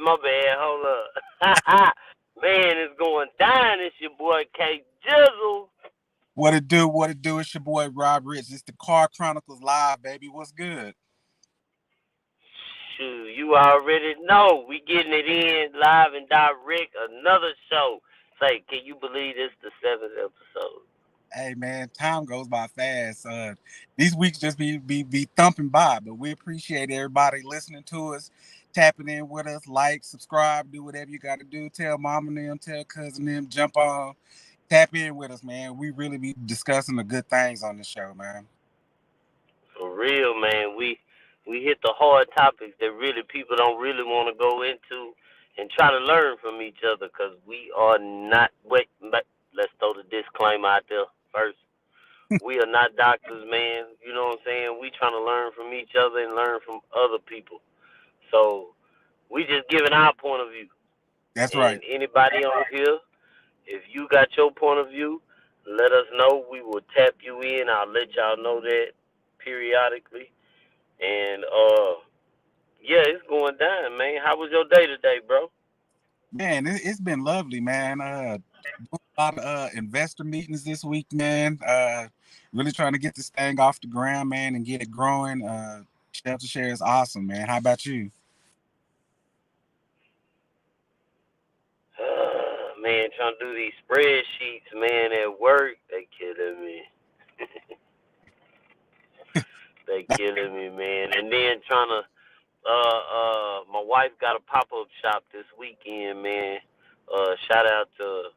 my bad. Hold up. Man, it's going down. It's your boy K Jizzle. What it do? What it do? It's your boy Rob Rich. It's the Car Chronicles live, baby. What's good? Shoot, you already know. We getting it in live and direct. Another show. Say, can you believe this the seventh episode? Hey man, time goes by fast. These weeks just be thumping by, but we appreciate everybody listening to us, tapping in with us, like, subscribe, do whatever you got to do. Tell mom and them, tell cousin them, jump on, tap in with us, man. We really be discussing the good things on the show, man. For real, man. We hit the hard topics that really people don't really want to go into and try to learn from each other because we are not. Wait, let's throw the disclaimer out there first. We are not doctors, man. You know what I'm saying? We trying to learn from each other and learn from other people. So we just giving our point of view. That's right. And anybody on here, if you got your point of view, let us know. We will tap you in. I'll let y'all know that periodically. And yeah, it's going down, man. How was your day today, bro? Man, it's been lovely, man. A lot of investor meetings this week, man. Really trying to get this thing off the ground, man, and get it growing. Shelter Share is awesome, man. How about you? Man, trying to do these spreadsheets, man, at work, they killing me. They killing me, man. And then trying to, my wife got a pop-up shop this weekend, man. Shout out to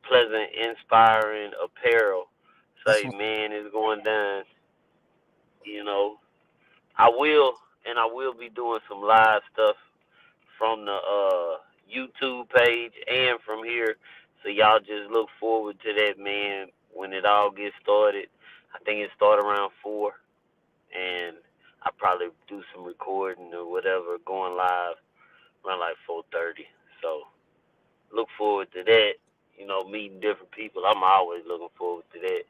Pleasant Inspiring Apparel. That's Say, what, man, it's going down. You know, I will be doing some live stuff from the YouTube page and from here. So y'all just look forward to that, man, when it all gets started. I think it started around 4, and I probably do some recording or whatever, going live around like 4:30. So look forward to that. You know, meeting different people. I'm always looking forward to that.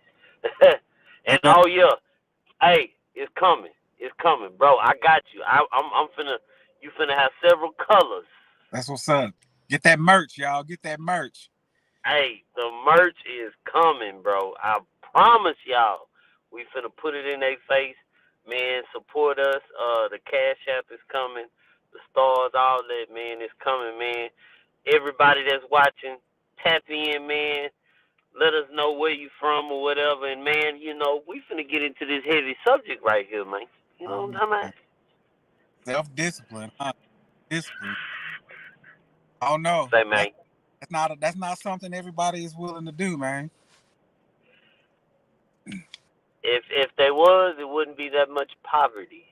And that's right. oh yeah, hey, it's coming. It's coming, bro. I got you. I'm finna. You finna have several colors. That's what's up. Get that merch, y'all. Get that merch. Hey, the merch is coming, bro. I promise y'all. We finna put it in their face. Man, support us. The Cash App is coming. The stars, all that, man, is coming, man. Everybody that's watching, tap in, man. Let us know where you from or whatever. And, man, you know, we finna get into this heavy subject right here, man. You know what I'm talking about? Self-discipline, huh? Discipline. I don't know. Say, man. That's not something everybody is willing to do, man. If there was, it wouldn't be that much poverty.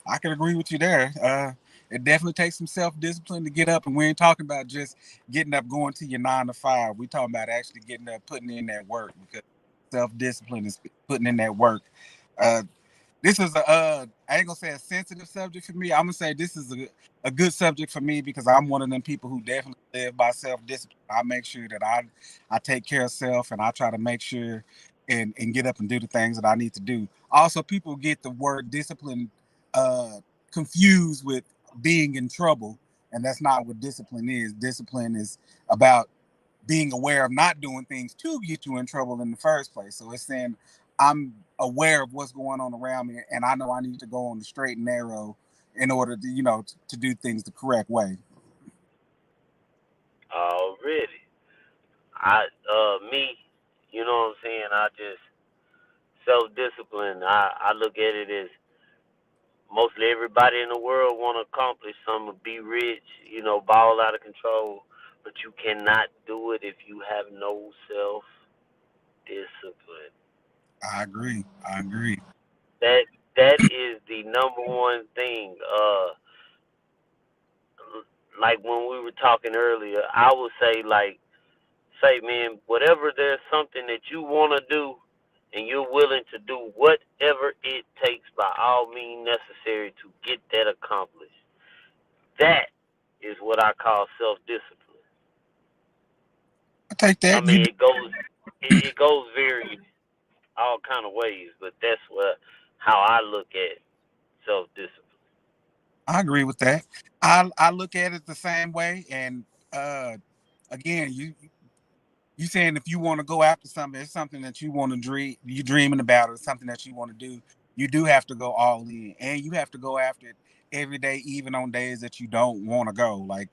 I can agree with you there. It definitely takes some self-discipline to get up, and we ain't talking about just getting up, going to your 9 to 5. We talking about actually getting up, putting in that work, because self-discipline is putting in that work. Uh, this is I ain't gonna say a sensitive subject for me. I'm gonna say this is a good subject for me because I'm one of them people who definitely live by self-discipline. I make sure that I take care of self, and I try to make sure and get up and do the things that I need to do. Also, people get the word discipline uh, confused with being in trouble, and that's not what discipline is. Discipline is about being aware of not doing things to get you in trouble in the first place. So it's saying I'm aware of what's going on around me, and I know I need to go on the straight and narrow in order to, to do things the correct way. Already. Me, you know what I'm saying? I just self-discipline. I look at it as mostly everybody in the world want to accomplish something, be rich, you know, ball out of control, but you cannot do it if you have no self-discipline. I agree. I agree. That that is the number one thing. Like when we were talking earlier, I would say say, man, whatever there's something that you want to do and you're willing to do whatever it takes by all means necessary to get that accomplished. That is what I call self-discipline. I take I that. mean, it goes very all kind of ways, but that's how I look at self-discipline. I agree with that. I look at it the same way, and uh, again, you saying if you want to go after something, it's something that you want to dream, you dreaming about it, something that you want to do. You do have to go all in, and you have to go after it every day, even on days that you don't want to go. Like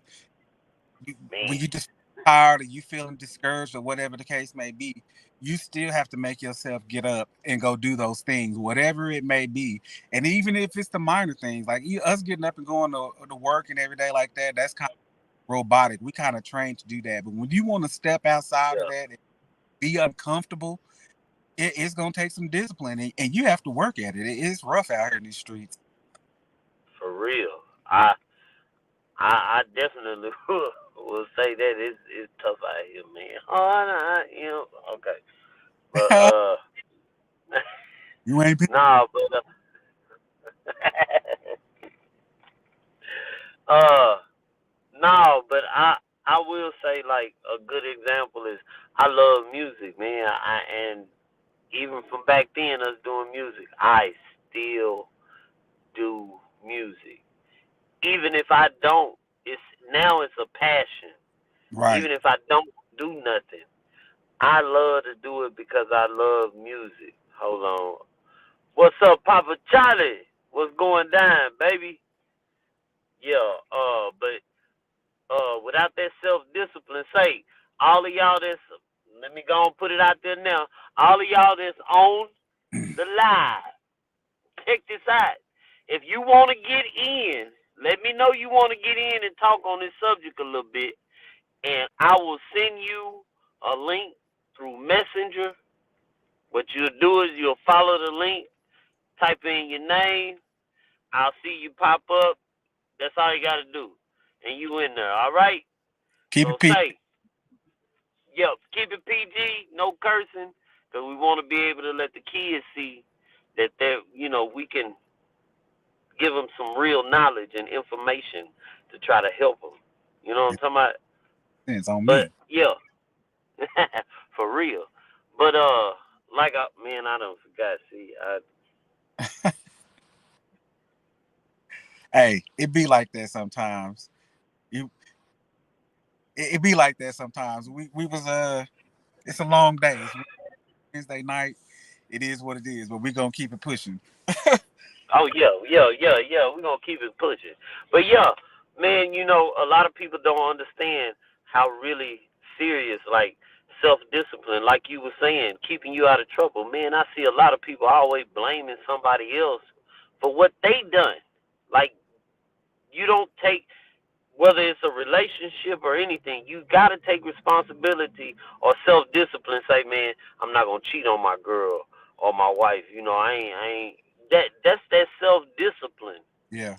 when Man, you just tired or you feeling discouraged or whatever the case may be, you still have to make yourself get up and go do those things, whatever it may be. And even if it's the minor things, like us getting up and going to work and every day like that, that's kind of robotic. We kind of trained to do that. But when you want to step outside of yeah, that and be uncomfortable, it's going to take some discipline, and you have to work at it. It's rough out here in these streets. for real. I definitely will say that it's tough out here, man. Oh, okay, but You ain't been. nah, but uh, no, but I will say like a good example is I love music, man. And even from back then, us doing music, I still do music. Even if I don't, it's now it's a passion. Right. Even if I don't do nothing, I love to do it because I love music. Hold on. What's up, Papa Charlie? What's going down, baby? Yeah, but without that self discipline, say all of y'all that's let me go and put it out there now. All of y'all that's on the live, check this out. If you want to get in, let me know you want to get in and talk on this subject a little bit, and I will send you a link through Messenger. What you'll do is you'll follow the link, type in your name. I'll see you pop up. That's all you got to do, and you in there. All right. Keep So it peak. say, yep, keep it PG, no cursing, because we want to be able to let the kids see that we can give them some real knowledge and information to try to help them. You know what I'm talking about? It's on But me. yeah, for real. But like man, I don't forgot. See, Hey, it be like that sometimes. You it be like that sometimes. We was it's a long day. It's Wednesday night. It is what it is, but we gonna keep it pushing. oh yeah. We're gonna keep it pushing. But yeah, man, a lot of people don't understand how really serious like self discipline, like you were saying, keeping you out of trouble. Man, I see a lot of people always blaming somebody else for what they done. Like you don't take whether it's a relationship or anything, you gotta take responsibility or self discipline. Say, man, I'm not gonna cheat on my girl or my wife. I ain't. That's that self discipline Yeah.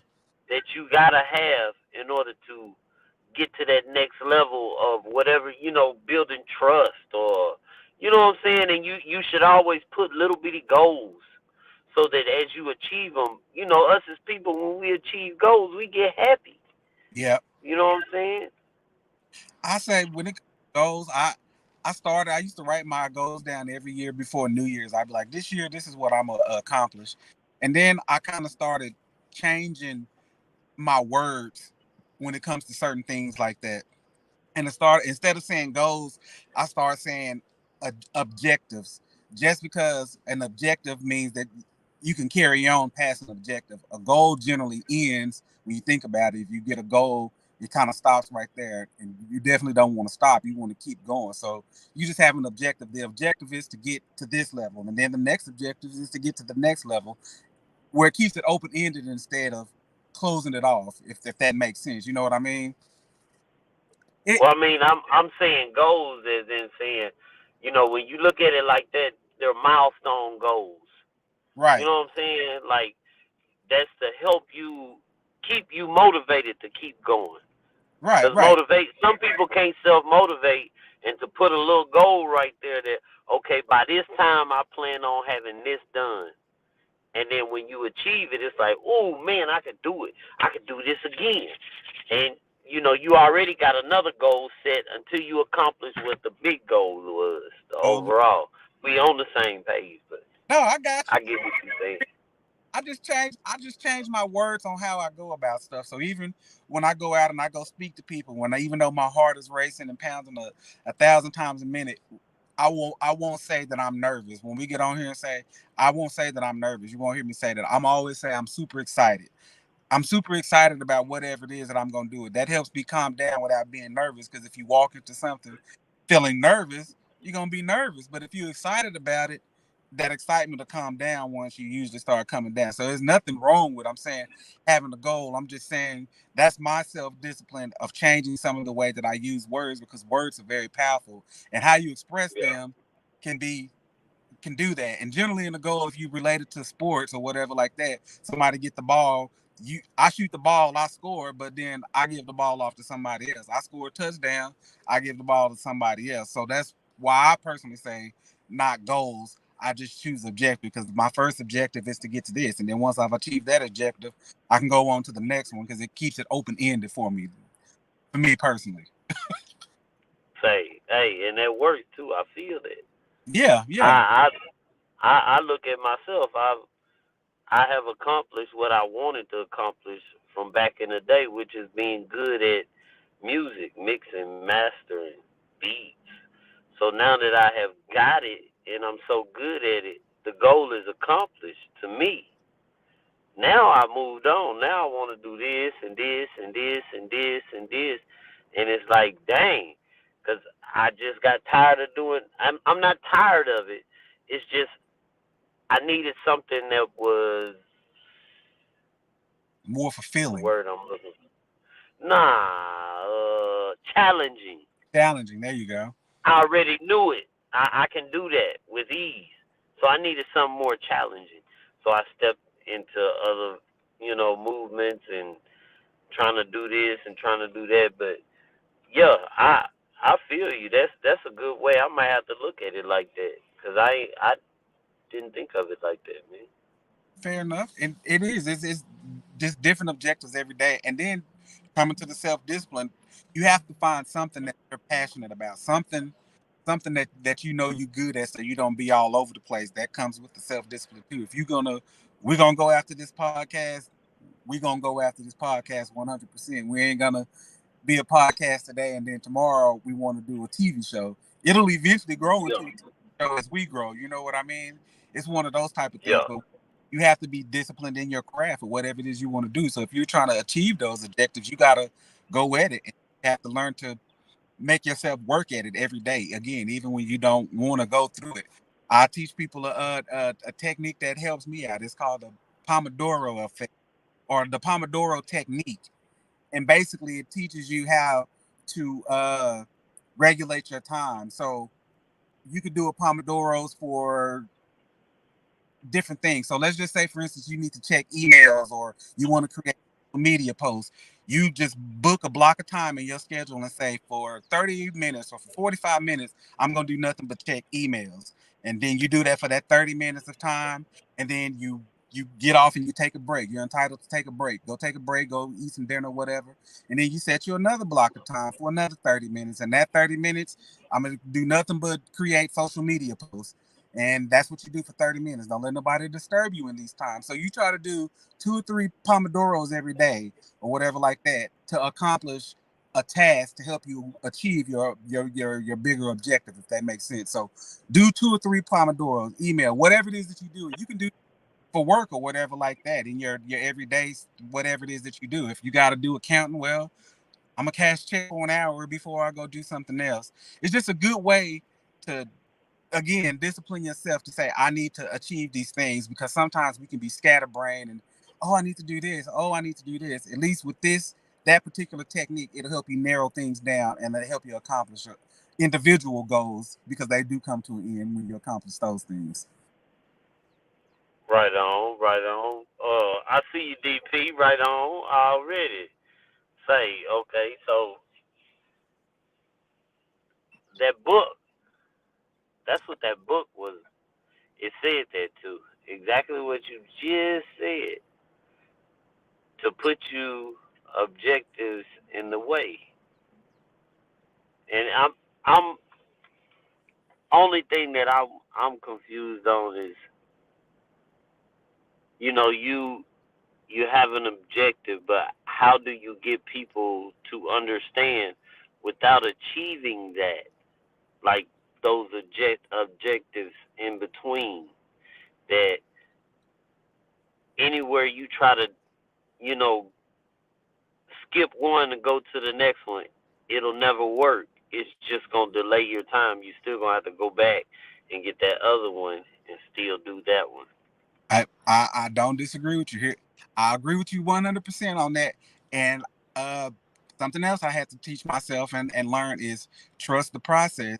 that you gotta have in order to get to that next level of whatever building trust or you know what I'm saying. And you should always put little bitty goals so that as you achieve them, us as people when we achieve goals, we get happy. Yeah. You know what I'm saying? I say when it goes, I used to write my goals down every year before New Year's. I'd be like, this year, this is what I'm gonna accomplish, and then I kind of started changing my words when it comes to certain things like that. And to start, instead of saying goals, I start saying objectives. Just because an objective means that you can carry on past an objective. A goal generally ends when you think about it. If you get a goal, it kind of stops right there, and you definitely don't want to stop. You want to keep going. So you just have an objective. The objective is to get to this level, and then the next objective is to get to the next level, where it keeps it open ended instead of closing it off. If that makes sense, you know what I mean? It Well, I mean, I'm saying goals as in saying, when you look at it like that, they're milestone goals. You right, know what I'm saying? Like that's to help you keep you motivated to keep going. right, Because right. some people can't self motivate, and to put a little goal right there that okay, by this time I plan on having this done. And then when you achieve it, it's like, oh man, I could do it. I could do this again. And you already got another goal set until you accomplish what the big goal was. The Oh overall, we on the same page, but no, I got I get what you're saying. I just change my words on how I go about stuff. So even when I go out and I go speak to people, even though my heart is racing and pounding a thousand times a minute, I won't say that I'm nervous. When we get on here and say, I won't say that I'm nervous. You won't hear me say that. I'm always say I'm super excited. I'm super excited about whatever it is that I'm going to do. It that helps me calm down without being nervous. Because if you walk into something feeling nervous, you're going to be nervous. But if you're excited about it, that excitement will calm down once you usually start coming down. So there's nothing wrong with, I'm saying, having a goal. I'm just saying that's my self discipline of changing some of the way that I use words, because words are very powerful, and how you express Yeah. them can be can do that. And generally in the goal, if you relate it to sports or whatever like that, somebody get the ball, I shoot the ball, I score, but then I give the ball off to somebody else. I score a touchdown, I give the ball to somebody else. So that's why I personally say not goals. I just choose objective, because my first objective is to get to this. And then once I've achieved that objective, I can go on to the next one, because it keeps it open ended for me personally. Say, hey, and that works too. I feel that. Yeah, yeah. I I look at myself. I have accomplished what I wanted to accomplish from back in the day, which is being good at music, mixing, mastering, beats. So now that I have got it and I'm so good at it, the goal is accomplished to me. Now I moved on. Now I want to do this and this and this and this and this, and it's like, dang, because I just got tired of doing. I'm not tired of it. It's just I needed something that was More what's the fulfilling, word I'm looking for? Challenging. challenging. There you go. I already knew it. I can do that with ease. So I needed something more challenging. So I stepped into other, movements and trying to do this and trying to do that. But yeah, I feel you. That's a good way. I might have to look at it like that because I didn't think of it like that, man. Fair enough. And it is. It's just different objectives every day. And then coming to the self discipline, you have to find something that you're passionate about, something that you know you're good at, so you don't be all over the place. That comes with the self discipline too. If we're gonna go after this podcast, we're gonna go after this podcast 100%. We ain't gonna be a podcast today and then tomorrow we want to do a TV show. It'll eventually grow into a Yeah, TV show as we grow. You know what I mean? It's one of those type of things. yeah, But you have to be disciplined in your craft or whatever it is you want to do. So if you're trying to achieve those objectives, you gotta go at it. And you have to learn to make yourself work at it every day. Again, even when you don't want to go through it. I teach people a technique that helps me out. It's called the Pomodoro effect, or the Pomodoro technique, and basically it teaches you how to regulate your time. So you could do a Pomodoros for different things. So let's just say, for instance, you need to check emails or you want to create a media posts. You just book a block of time in your schedule and say, for 30 minutes or for 45 minutes, I'm going to do nothing but check emails. And then you do that for that 30 minutes of time. And then you get off and you take a break. You're entitled to take a break. Go take a break, go eat some dinner, whatever. And then you set you another block of time for another 30 minutes. And that 30 minutes, I'm going to do nothing but create social media posts. And that's what you do for 30 minutes. Don't let nobody disturb you in these times. So you try to do 2 or 3 Pomodoros every day or whatever like that to accomplish a task to help you achieve your bigger objective, if that makes sense. So do 2 or 3 Pomodoros, email, whatever it is that you do. You can do for work or whatever like that in your everyday, whatever it is that you do. If you got to do accounting, well, I'm gonna cash check for an hour before I go do something else. It's just a good way to, again, discipline yourself to say, I need to achieve these things, because sometimes we can be scatterbrained and, oh, I need to do this, oh, I need to do this. At least with that particular technique, it'll help you narrow things down and it'll help you accomplish individual goals, because they do come to an end when you accomplish those things. right on, right on. I see you, DP. Right on already. Say, okay, so that book, that's what that book was. It said that too. Exactly what you just said. To put you objectives in the way. And I'm only thing that I'm confused on is you know, you have an objective, but how do you get people to understand without achieving that, like those objectives in between, that anywhere you try to, you know, skip one and go to the next one, it'll never work. It's just gonna delay your time. You still gonna have to go back and get that other one and still do that one. I don't disagree with you here. I agree with you 100% on that. And uh, something else I had to teach myself and learn is trust the process.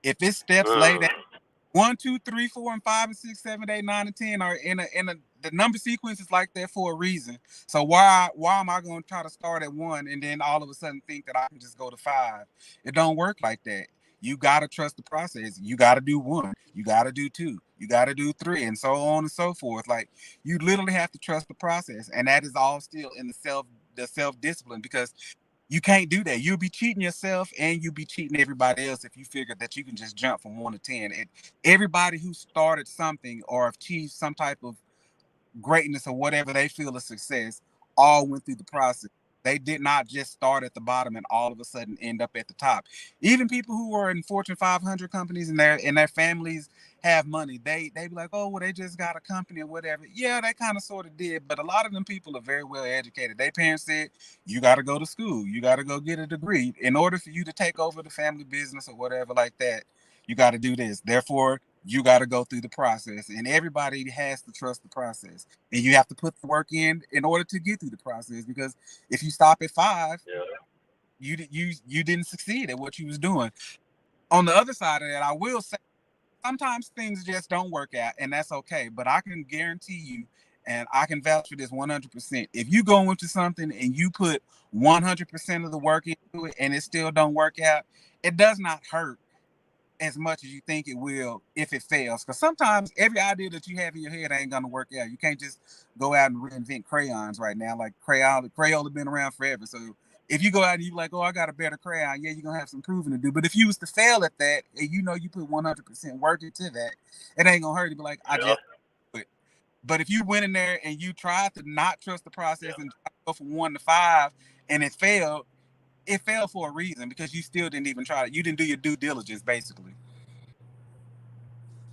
If it's steps laid out, Uh, 1, 2, 3, 4, and 5, and 6, 7, 8, 9, and 10 are in a the number sequence is like that for a reason. So why am I going to try to start at 1 and then all of a sudden think that I can just go to 5? It don't work like that. You got to trust the process. You got to do 1. You got to do 2. You got to do 3, and so on and so forth. Like, you literally have to trust the process, and that is all still in the self discipline, because you can't do that. You'll be cheating yourself and you'll be cheating everybody else if you figure that you can just jump from 1 to 10. And everybody who started something or achieved some type of greatness or whatever they feel is success all went through the process. They did not just start at the bottom and all of a sudden end up at the top. Even people who are in Fortune 500 companies and their families have money, they be like, oh, well, they just got a company or whatever. Yeah, they kind of sort of did, but a lot of them people are very well educated. Their parents said, you got to go to school, you got to go get a degree in order for you to take over the family business or whatever like that. You got to do this. Therefore, you got to go through the process, and everybody has to trust the process, and you have to put the work in order to get through the process, because if you stop at 5, yeah, you didn't succeed at what you was doing. On the other side of that, I will say sometimes things just don't work out, and that's okay, but I can guarantee you, and I can vouch for this 100%, if you go into something and you put 100% of the work into it and it still don't work out, it does not hurt as much as you think it will if it fails. Because sometimes every idea that you have in your head ain't gonna work out. You can't just go out and reinvent crayons right now. Like Crayola been around forever. So if you go out and you like, oh, I got a better crayon, yeah, you're gonna have some proving to do. But if you was to fail at that and you know you put 100% work into that, it ain't gonna hurt. You be like, I yeah, just quit. But if you went in there and you tried to not trust the process yeah, and try to go from 1 to 5 and it failed for a reason, because you still didn't even try it. You didn't do your due diligence, basically.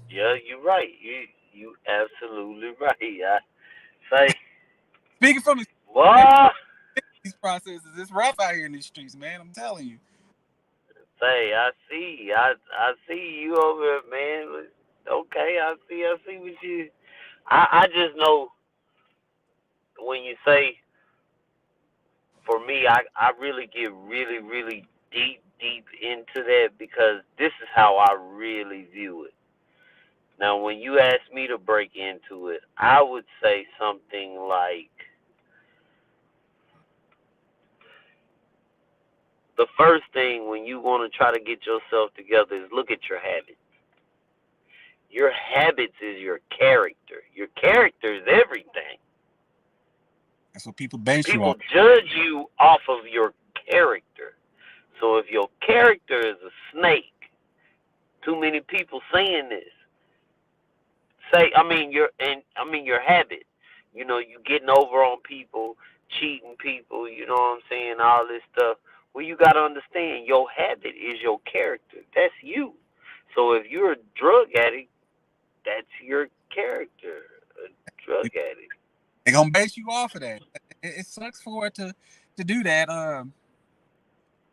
yeah. You're right. You absolutely right. I say, Speaking from what? these processes, it's rough out here in these streets, man. I'm telling you. Say, I see you over it, man. Okay, I see what you. I just know when you say, for me, I really get really deep into that, because this is how I really view it. Now, when you ask me to break into it, I would say something like, the first thing when you want to try to get yourself together is look at your habits. Your habits is your character. Your character is everything. That's what people base you on. People judge you off of your character. So if your character is a snake, too many people saying this. Your habit. You know, you getting over on people, cheating people, you know what I'm saying, all this stuff. Well, you gotta understand your habit is your character. That's you. So if you're a drug addict, that's your character. A drug addict. They're gonna base you off of that. It sucks for it to do that. It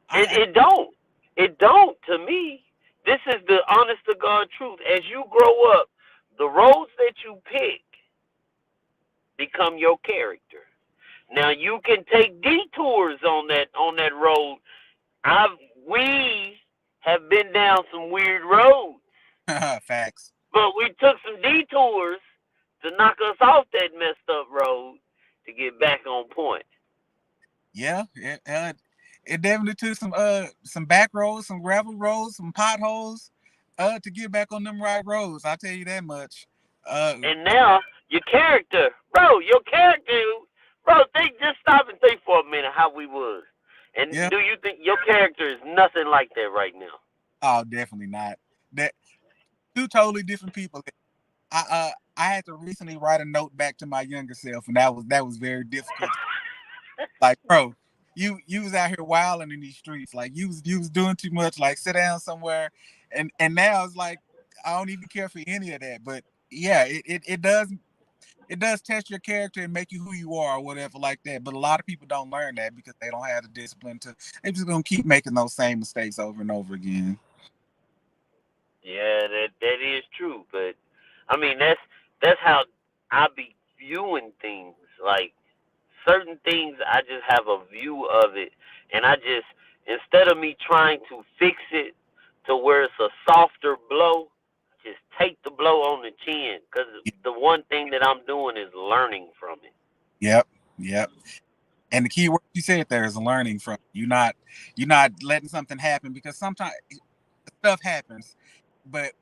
I it don't. It don't to me. This is the honest to God truth. As you grow up, the roads that you pick become your character. Now you can take detours on that road. I've we have been down some weird roads, facts. but we took some detours to knock us off that messed up road to get back on point. Yeah, it definitely took some back roads, some gravel roads, some potholes, to get back on them right roads. I'll tell you that much. Uh, And now your character, bro, just stop and think for a minute how we was. And yeah. do you think your character is nothing like that right now? Oh, definitely not. That two totally different people. I had to recently write a note back to my younger self, and that was very difficult. Like, bro, you was out here wilding in these streets. Like you was doing too much. Like, sit down somewhere. And now it's like I don't even care for any of that. But yeah, it does test your character and make you who you are or whatever like that. But a lot of people don't learn that because they don't have the discipline to. They're just gonna keep making those same mistakes over and over again. Yeah, that is true. But I mean, that's how I be viewing things. Like certain things, I just have a view of it, and I just instead of me trying to fix it to where it's a softer blow, just take the blow on the chin. Because the one thing that I'm doing is learning from it. Yep, yep. And the key word you said there is learning from. You're not letting something happen because sometimes stuff happens, but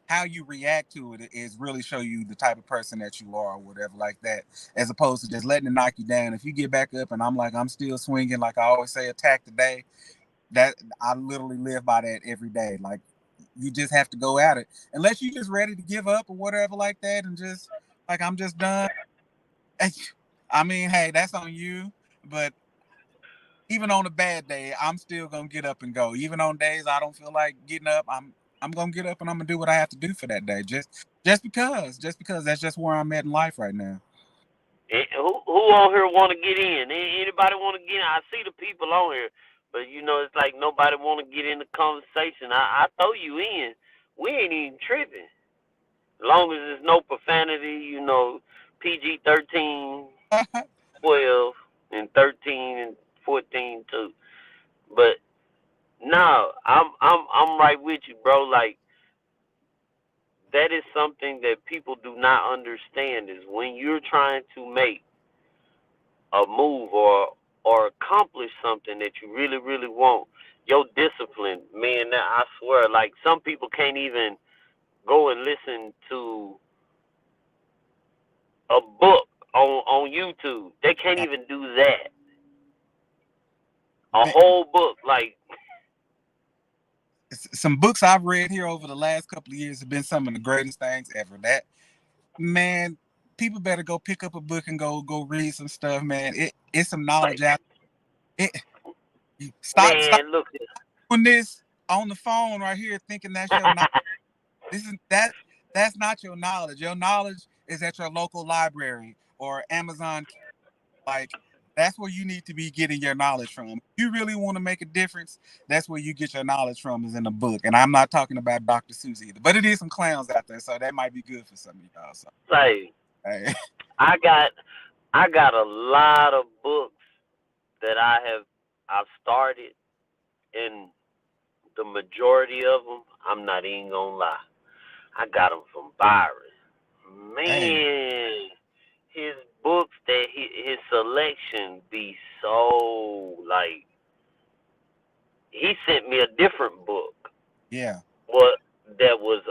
how you react to it is really show you the type of person that you are or whatever like that, as opposed to just letting it knock you down. If you get back up and I'm still swinging, like I always say, attack today. That I literally live by that every day. Like you just have to go at it, unless you just ready to give up or whatever like that, and just like I'm just done. I mean, hey, that's on you. But even on a bad day, I'm still gonna get up and go. Even on days I don't feel like getting up, I'm gonna get up and I'm gonna do what I have to do for that day. Just because that's just where I'm at in life right now. Who on here want to get in? Anybody want to get in? I see the people on here, but it's like nobody want to get in the conversation. I throw you in. We ain't even tripping. As long as there's no profanity, PG 13, 12, and 13 and 14 too. But no, I'm right with you, bro. Like that is something that people do not understand is when you're trying to make a move or accomplish something that you really really want. Your discipline, man. I swear, like some people can't even go and listen to a book on YouTube. They can't even do that. A whole book, like Some books I've read here over the last couple of years have been some of the greatest things ever. That man, people better go pick up a book and go read some stuff, man. It's some knowledge like out. It stop man, look, doing this on the phone right here, thinking that's your knowledge. This is that's not your knowledge. Your knowledge is at your local library or Amazon. Like that's where you need to be getting your knowledge from. If you really want to make a difference, that's where you get your knowledge from is in a book. And I'm not talking about Dr. Seuss either, but it is some clowns out there, so that might be good for some of y'all. So, like hey. I got I got a lot of books that I've started, and the majority of them, I'm not even gonna lie, I got them from Byron. Hey, Man, his books that his selection be so like he sent me a different book. yeah, What that was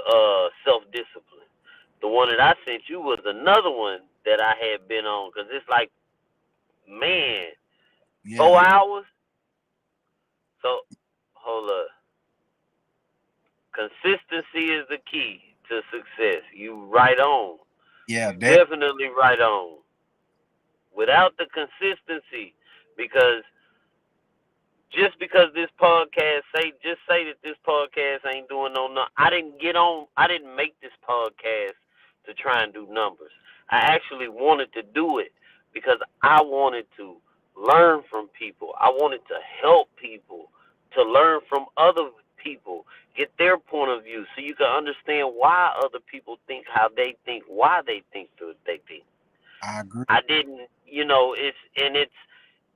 self discipline. The one that I sent you was another one that I had been on because it's like man, yeah, 4 hours. So hold up. Consistency is the key to success. You right on. yeah, You that, definitely right on. Without the consistency, because just because this podcast just say that this podcast ain't doing no. I didn't make this podcast to try and do numbers. I actually wanted to do it because I wanted to learn from people. I wanted to help people, to learn from other people, get their point of view so you can understand why other people think how they think, why they think what they think. I agree. I didn't,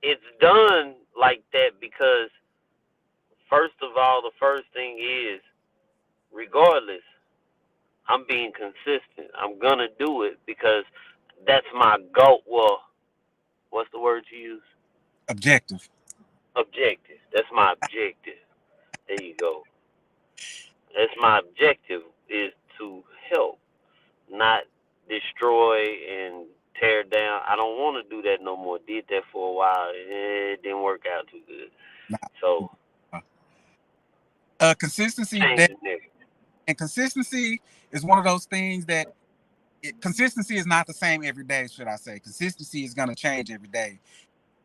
it's done like that because first of all, the first thing is, regardless, I'm being consistent. I'm gonna do it because that's my goal. Well, what's the word you use? Objective. Objective. That's my objective. There you go. That's my objective is to help, not destroy and tear down. I don't want to do that no more. Did that for a while. It didn't work out too good. So Nah. Consistency, changing it. and consistency is one of those things that consistency is not the same every day, should I say. Consistency is going to change every day.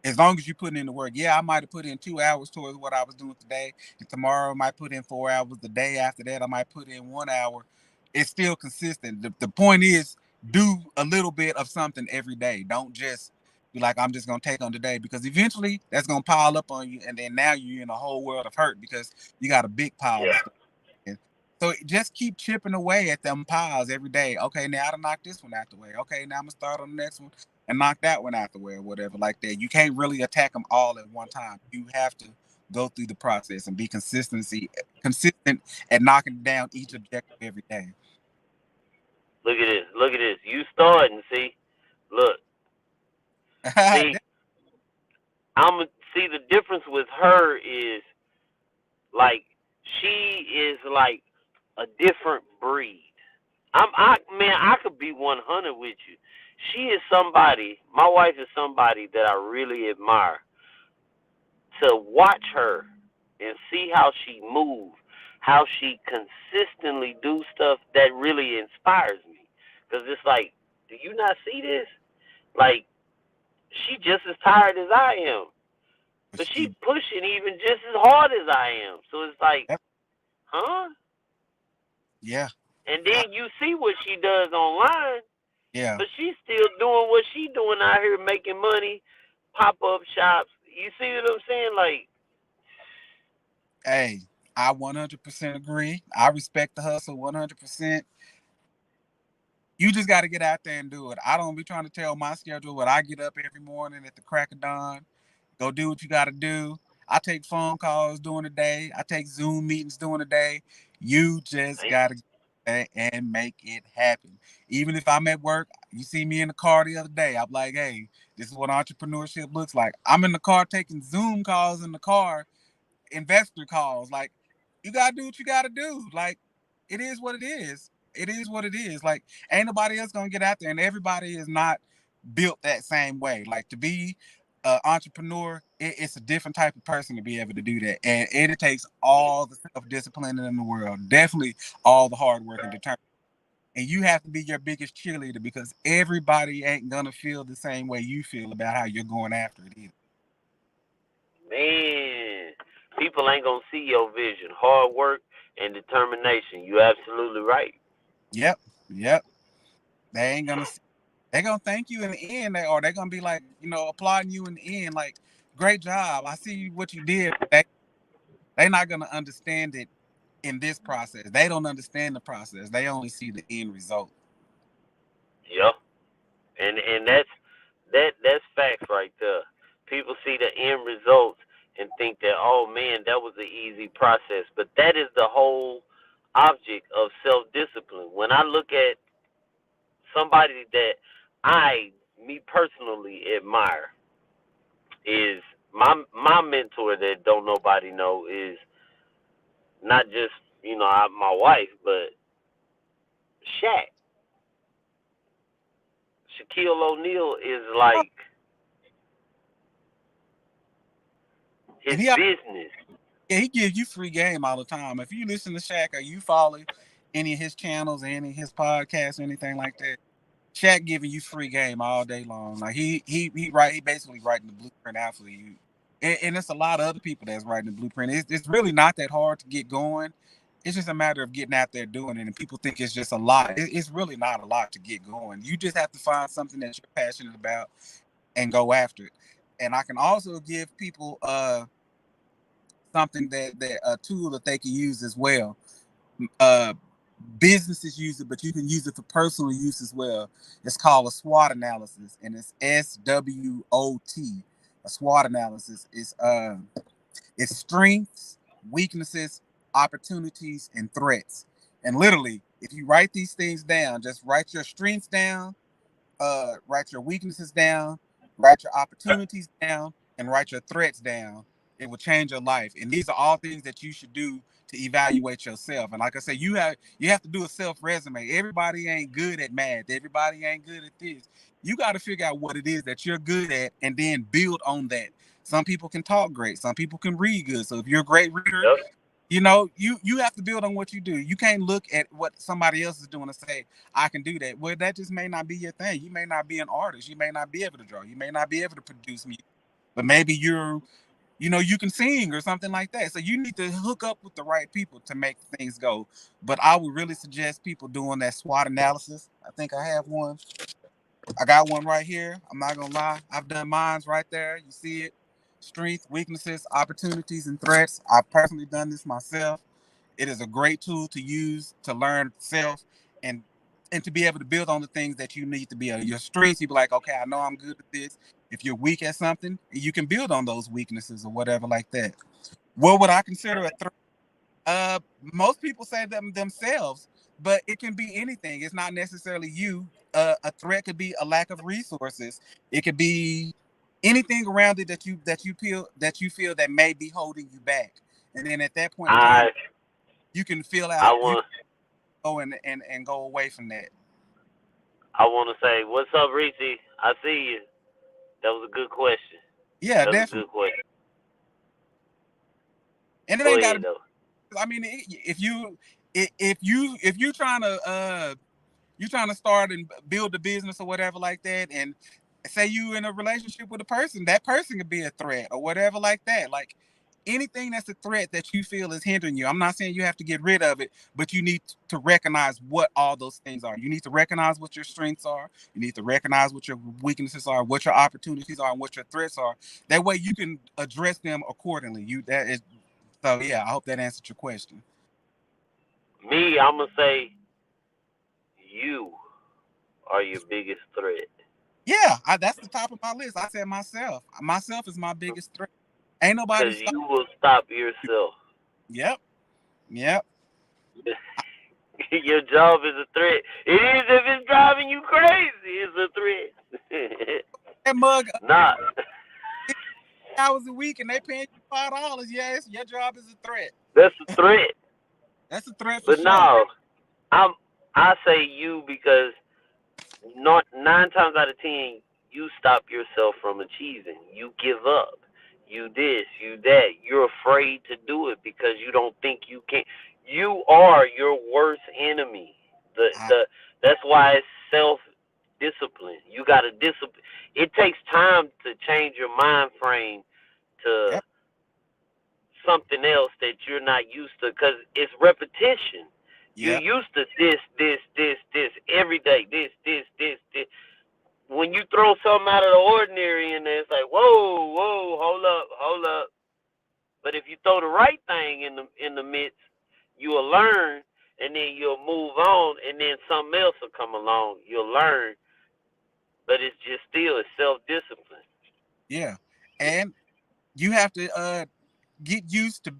As long as you put in the work. Yeah, I might have put in 2 hours towards what I was doing today, and tomorrow I might put in 4 hours. The day after that, I might put in 1 hour. It's still consistent. The point is, do a little bit of something every day. Don't just be like, I'm just gonna take on today, because eventually that's gonna pile up on you, and then now you're in a whole world of hurt because you got a big pile of Yeah. stuff. So just keep chipping away at them piles every day. Okay, now I done knocked this one out the way. Okay, now I'm gonna start on the next one and knock that one out the way or whatever like that. You can't really attack them all at one time. You have to go through the process and be consistent at knocking down each objective every day. Look at this. Look at this. You starting, see? Look. See, I'm see the difference with her is like she is like a different breed. I could be 100 with you. She is somebody. My wife is somebody that I really admire. To watch her and see how she moves, how she consistently do stuff that really inspires me. Cause it's like, do you not see this? Like she just as tired as I am, But but she she, pushing even just as hard as I am. So it's like, yep, huh? yeah, And I, then you see what she does online, yeah. but she's still doing what she doing out here making money, pop up shops. You see what I'm saying? Like, Hey, I 100% agree. I respect the hustle 100%. You just got to get out there and do it. I don't be trying to tell my schedule what I get up every morning at the crack of dawn. Go do what you got to do. I take phone calls during the day. I take Zoom meetings during the day. You just damn, got to get there and make it happen. Even if I'm at work, you see me in the car the other day. I'm like, hey, this is what entrepreneurship looks like. I'm in the car taking Zoom calls in the car, investor calls. Like, you gotta do what you gotta do. Like, it is what it is. It is what it is. Like, ain't nobody else gonna get out there, and everybody is not built that same way. Like, to be an entrepreneur, it's a different type of person to be able to do that, and it takes all the self discipline in the world. Definitely all the hard work and determination. And you have to be your biggest cheerleader, because everybody ain't gonna feel the same way you feel about how you're going after it either. man, people ain't gonna see your vision, hard work and determination. You absolutely right. Yep, yep. They ain't gonna they're gonna thank you in the end, or they're gonna be like, applauding you in the end, like, great job. I see what you did. They're not gonna understand it in this process. They don't understand the process. They only see the end result. Yeah, and that's facts right there. People see the end results and think that, oh man, that was an easy process, but that is the whole object of self discipline. When I look at somebody that I, me personally, admire, is my mentor that don't nobody know is not just my wife, but Shaq. Shaquille O'Neal is Oh, like his and business. he gives you free game all the time. If you listen to Shaq or you follow any of his channels, any of his podcasts, or anything like that, Shaq giving you free game all day long. Like, he basically writing the blueprint out for you. And it's a lot of other people that's writing the blueprint. It's really not that hard to get going. It's just a matter of getting out there doing it. And people think it's just a lot. It's really not a lot to get going. You just have to find something that you're passionate about and go after it. And I can also give people something that a tool that they can use as well. Uh, Businesses use it, but you can use it for personal use as well. It's called a SWOT analysis, and it's SWOT. A SWOT analysis is it's strengths, weaknesses, opportunities, and threats. And literally, if you write these things down, just write your strengths down, write your weaknesses down, write your opportunities down, and write your threats down. It will change your life. And these are all things that you should do to evaluate yourself. And like I said, you have to do a self resume. Everybody ain't good at math. Everybody ain't good at this. You got to figure out what it is that you're good at and then build on that. Some people can talk great. Some people can read good. So if you're a great reader, Yep. You have to build on what you do. You can't look at what somebody else is doing and say, I can do that. Well, that just may not be your thing. You may not be an artist. You may not be able to draw. You may not be able to produce music. But maybe you can sing or something like that. So you need to hook up with the right people to make things go. But I would really suggest people doing that SWOT analysis. I think I have one. I got one right here. I'm not gonna lie. I've done mines right there. You see it. Strengths, weaknesses, opportunities, and threats. I've personally done this myself. It is a great tool to use to learn self and to be able to build on the things that you need to be able. Your strengths, you be like, okay, I know I'm good at this. If you're weak at something, you can build on those weaknesses or whatever like that. What would I consider a threat? Most people say them themselves, but it can be anything. It's not necessarily you. A threat could be a lack of resources. It could be anything around it that you feel that may be holding you back. And then at that point in time, I you can feel I out. You want can go and go away from that. I want to say, what's up, Reese? I see you. That was a good question. Yeah, That was a definitely. good question. And it Go ain't got to ahead be. though. I mean, if you trying to start and build a business or whatever like that, and say you in a relationship with a person, that person could be a threat or whatever like that. Like anything that's a threat that you feel is hindering you. I'm not saying you have to get rid of it, but you need to recognize what all those things are. You need to recognize what your strengths are. You need to recognize what your weaknesses are, what your opportunities are, and what your threats are. That way you can address them accordingly. Yeah, I hope that answered your question. Me, I'm gonna say you are your biggest threat. Yeah, that's the top of my list. I said myself. Myself is my biggest threat. Ain't nobody Cause stop you will stop you. yourself. Yep. Yep. Your job is a threat. It is if it's driving you crazy. It's a threat. That mug Nah, 6 hours a week and they paying you $5. Yes, your job is a threat. that's a threat. That's a threat for But sure. no, I say you because not 9 times out of 10 you stop yourself from achieving. You give up. You this, you that. You're afraid to do it because you don't think you can. You are your worst enemy. I, The That's why it's self discipline. You got to discipline. It takes time to change your mind frame to yep. something else that you're not used to because it's repetition. You Yep. used to this every day. This. When you throw something out of the ordinary in there, it's like, whoa, hold up. But if you throw the right thing in the midst, you will learn, and then you'll move on, and then something else will come along. You'll learn, but it's just still it's self discipline. Yeah. And you have to get used to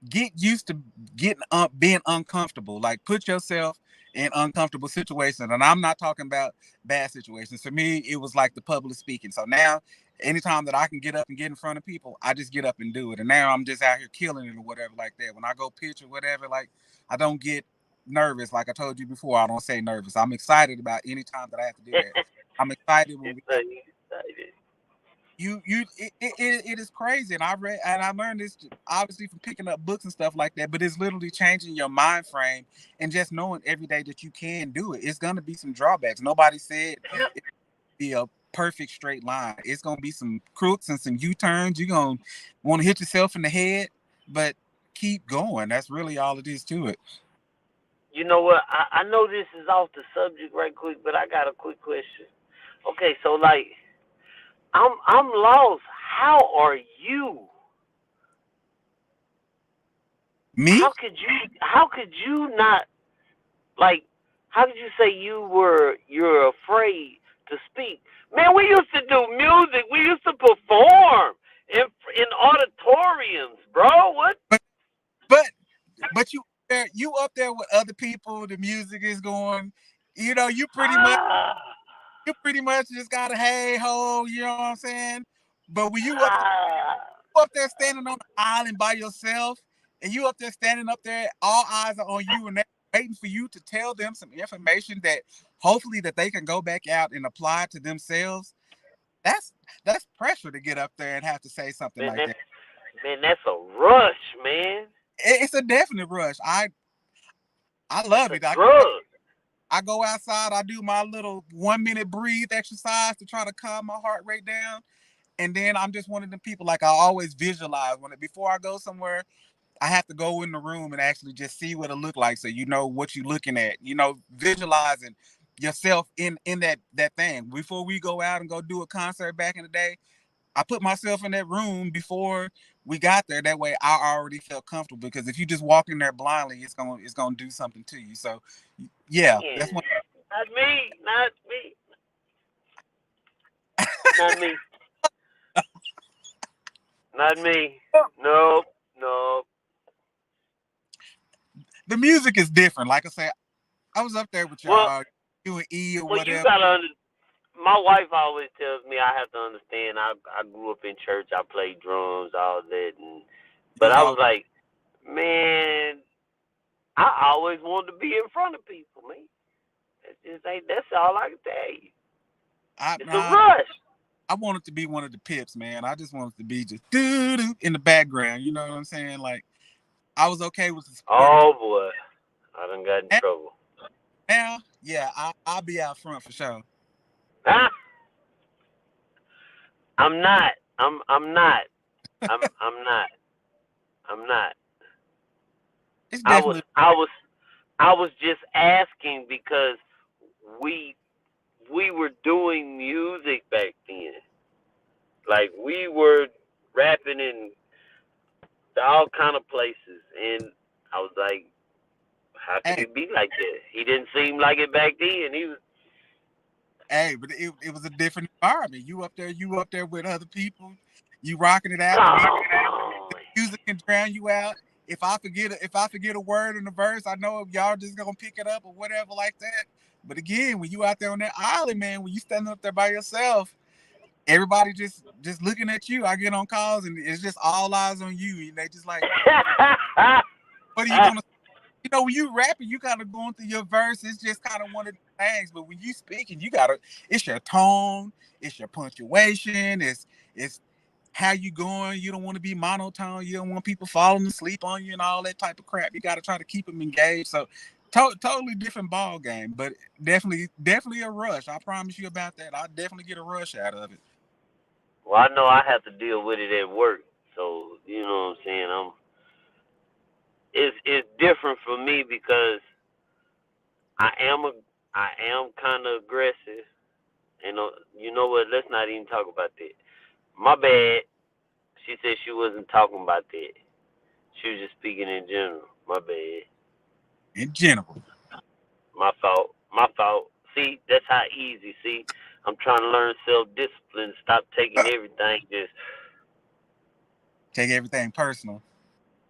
get used to getting being uncomfortable. Like put yourself in uncomfortable situations. And I'm not talking about bad situations. For me, it was like the public speaking. So now, anytime that I can get up and get in front of people, I just get up and do it. And now I'm just out here killing it or whatever like that. When I go pitch or whatever, like I don't get nervous. Like I told you before, I don't say nervous. I'm excited about any time that I have to do that. I'm excited when It's we have like you excited. it is crazy, and I learned this obviously from picking up books and stuff like that, but it's literally changing your mind frame and just knowing every day that you can do it. It's gonna be some drawbacks. Nobody said it be a perfect straight line. It's gonna be some crooks and some U-turns. You're gonna want to hit yourself in the head, but keep going. That's really all it is to it. You know what? I know this is off the subject right quick, but I got a quick question. Okay, so like I'm lost. You? Me? How could you not like how could you say you're afraid to speak? Man, we used to do music. We used to perform in auditoriums, bro. What? But but you up there with other people. The music is going. You pretty much Ah, just got a hey ho, you know what I'm saying? But when ah. you up there standing on the island by yourself, and you up there standing up there, all eyes are on you, and they're waiting for you to tell them some information that hopefully that they can go back out and apply to themselves. That's pressure to get up there and have to say something Man, like that. that's a rush, man. it's a definite rush. I It's love a it. drug. I go outside. I do my little 1 minute breathe exercise to try to calm my heart rate down. And then I'm just one of the people, like, I always visualize before I go somewhere. I have to go in the room and actually just see what it look like, so you know what you're looking at. Visualizing yourself in that thing. Before we go out and go do a concert back in the day, I put myself in that room before we got there. That way, I already felt comfortable. Because if you just walk in there blindly, it's gonna do something to you. So, yeah, Yeah. that's one. Not me. Not me. Not me. Not me. Nope. Nope. The music is different. Like I said, I was up there with Well, y'all doing E or you whatever. gotta my wife always tells me I have to understand. I grew up in church. I played drums, all that, You but was I all was like, man, I always wanted to be in front of people, man. It's just like that's all I can tell you. I It's a nah, rush. I wanted to be one of the pips, man. I just wanted to be just doo doo in the background. You know what I'm saying? Like, I was okay with the support. Oh boy, I done got in trouble. Now, yeah, I'll be out front for sure. Ah, I'm not. I'm not. I'm not. I'm not. It's I was definitely. I was I was just asking because we we were doing music back then. Like we were rapping in all kind of places, and I was like, how could Hey, he be like that? He didn't seem like it back then. He was, hey, but it was a different environment. You up there with other people. You rocking it out. come on. Music can drown you out. If I forget a word in the verse, I know y'all just gonna pick it up or whatever like that. But again, when you out there on that island, man, when you standing up there by yourself, everybody just looking at you. I get on calls and it's just all eyes on you. And they just like, what are you gonna? When you rapping, you kind of going through your verse. It's just kind of one of the things. But when you speaking, you gotta. It's your tone. It's your punctuation. It's how you going. You don't want to be monotone. You don't want people falling asleep on you and all that type of crap. You got to try to keep them engaged. So totally different ball game, but definitely a rush. I promise you about that. I definitely get a rush out of it. Well, I know I have to deal with it at work, so you know what I'm saying. It's different for me because I am a I am kind of aggressive, and you know what? Let's not even talk about that. My bad. She said she wasn't talking about that. She was just speaking in general. My bad. In general, My fault. My fault. See, that's how easy. See, I'm trying to learn self discipline. Stop taking everything just take everything personal.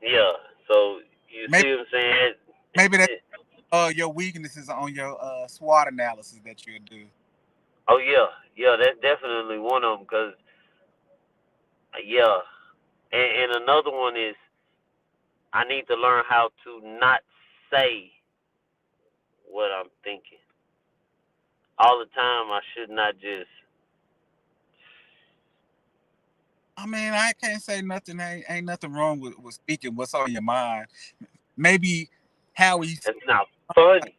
yeah. So you Maybe see what I'm saying? maybe that your weaknesses on your SWOT analysis that you'll do. Oh yeah, yeah. That's definitely one of them. Cause yeah, and another one is I need to learn how to not say what I'm thinking all the time. I should not just. I mean, I can't say nothing. Ain't nothing wrong with speaking what's on your mind. Maybe how you That's not funny.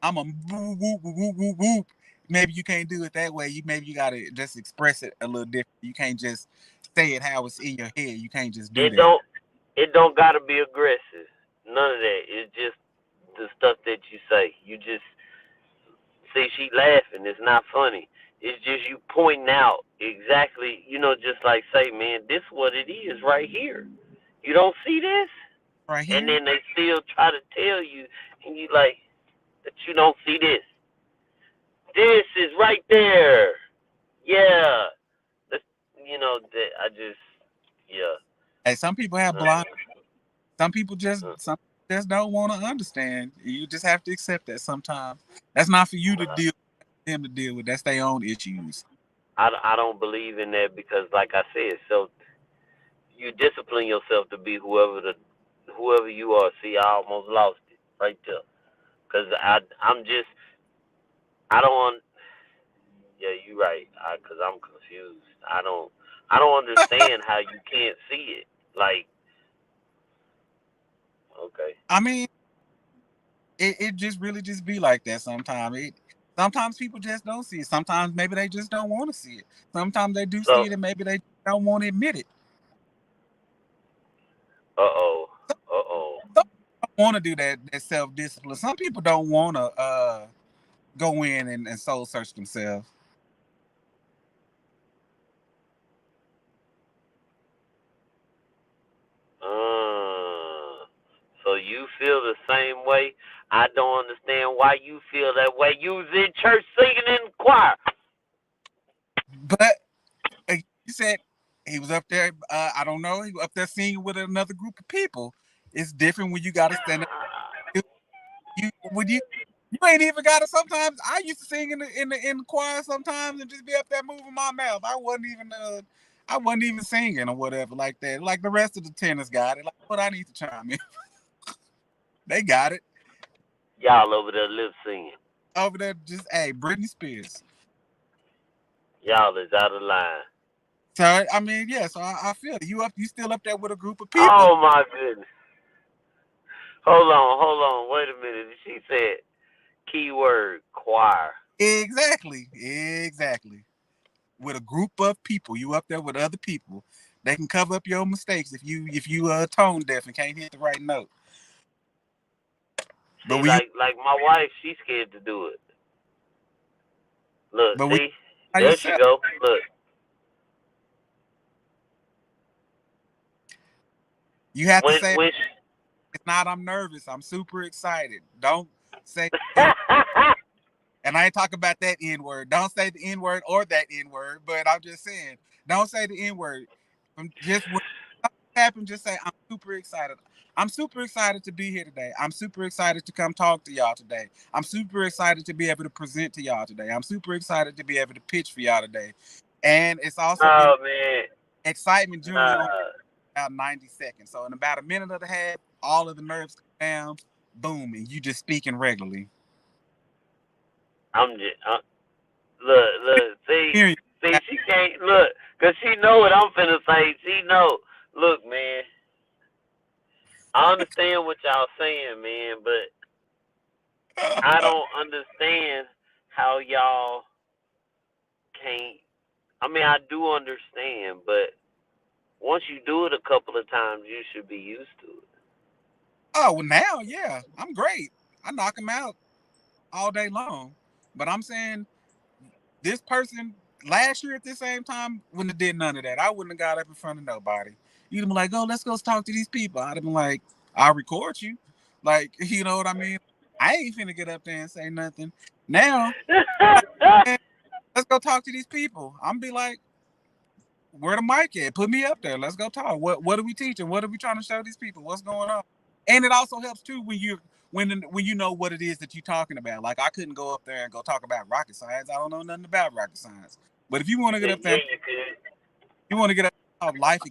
I'm a whoop, whoop, whoop, whoop, whoop. Maybe you can't do it that way. You gotta just express it a little different. You can't just say it how it's in your head. You can't just do It that. don't. It don't gotta be aggressive. None of that. It's just the stuff that you say. You just see she laughing. It's not funny. It's just you pointing out exactly. Just like say, man, this is what it is right here. You don't see this, Right and here. then they still try to tell you, and you like that you don't see this. This is right there. Yeah. That's, that I just yeah. Hey, some people have blind. Some people just Uh, some just don't want to understand. You just have to accept that sometimes. That's not for you to uh, deal with them to deal with. That's their own issues. I don't believe in that because, like I said, so you discipline yourself to be whoever you are. See, I almost lost it right there because I'm just I don't want. Yeah, you right. Because I'm confused. I don't understand how you can't see it. Like Okay. I mean, it just really just be like that sometimes. Sometimes people just don't see it. Sometimes maybe they just don't want to see it. Sometimes they do see So, it and maybe they don't want to admit it. uh-oh. Uh-oh. Some people don't want to do that self discipline. Some people don't want to go in and soul search themselves. So you feel the same way? I don't understand why you feel that way. You was in church singing in the choir. But you said he was up there. I don't know. He was up there singing with another group of people. It's different when you got to stand up. You when you ain't even got to. Sometimes I used to sing in the choir sometimes and just be up there moving my mouth. I wasn't even singing or whatever like that. Like the rest of the tenors got it. Like what I need to chime in. They got it Y'all over there lip singing. over there. Just hey, Britney Spears. Y'all is out of line. So I mean, yeah. So I feel it. You still up there with a group of people. Oh my goodness. Hold on. Wait a minute. She said keyword choir. Exactly. With a group of people. You up there with other people. They can cover up your mistakes if you tone deaf and can't hit the right note. But See, when you like my wife, she's scared to do it. Look, but when you see, by there she yourself, go. Look, you have to when say when it's not I'm nervous. I'm super excited. Don't say she, and I ain't talking about that N word. Don't say the N word or that N word, but I'm just saying, don't say the N word. Just when something happens, just say I'm super excited. I'm super excited to be here today. I'm super excited to come talk to y'all today. I'm super excited to be able to present to y'all today. I'm super excited to be able to pitch for y'all today. And it's also oh man, excitement generally only nah, about 90 seconds. So in about a minute and a half, all of the nerves come down, boom, and you just speaking regularly. I'm just look, Hear you. see, she can't look, cause she know what I'm finna say. She know. Look, man, I understand what y'all saying, man, but I don't understand how y'all can't. I mean, I do understand, but once you do it a couple of times, you should be used to it. Oh, well, now, yeah, I'm great. I knock them out all day long. But I'm saying this person last year at the same time wouldn't have did none of that. I wouldn't have got up in front of nobody. You'd have been like, "Oh, let's go talk to these people." I'd have been like, "I'll record you," like you know what I mean. I ain't finna get up there and say nothing. Now, man, let's go talk to these people. I'm be like, "Where the mic at? Put me up there. Let's go talk. What are we teaching? What are we trying to show these people? What's going on?" And it also helps too when you know what it is that you're talking about. Like I couldn't go up there and go talk about rocket science. I don't know nothing about rocket science. But if you want to get up there, Yeah, you could. you want to get up there and life.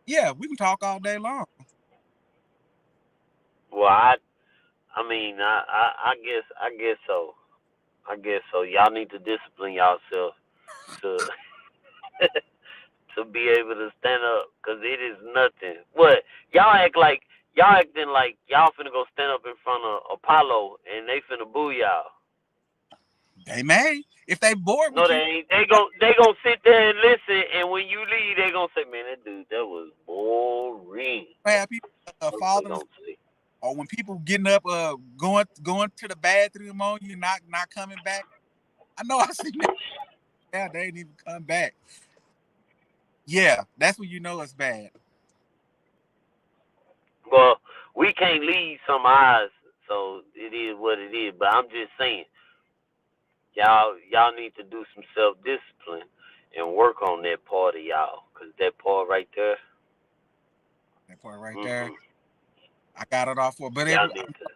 Yeah, we can talk all day long. Well, I mean, I guess so. I guess so. Y'all need to discipline yourself to to be able to stand up, cause it is nothing. What y'all acting like y'all finna go stand up in front of Apollo and they finna boo y'all. They may if they bored No, with they you. ain't. They gon' sit there and listen, and when you leave, they gonna say, "Man, that dude, that was boring." Have people That's what they falling asleep, gonna say. or when people getting up, going to the bathroom on you, not coming back. I know I seen that. Yeah, they didn't even come back. Yeah, that's when you know it's bad. Well, we can't leave some eyes, so it is what it is. But I'm just saying, y'all need to do some self discipline and work on that part of y'all, cause that part right there, That part right there, mm-mm, I got it off for. But y'all need to.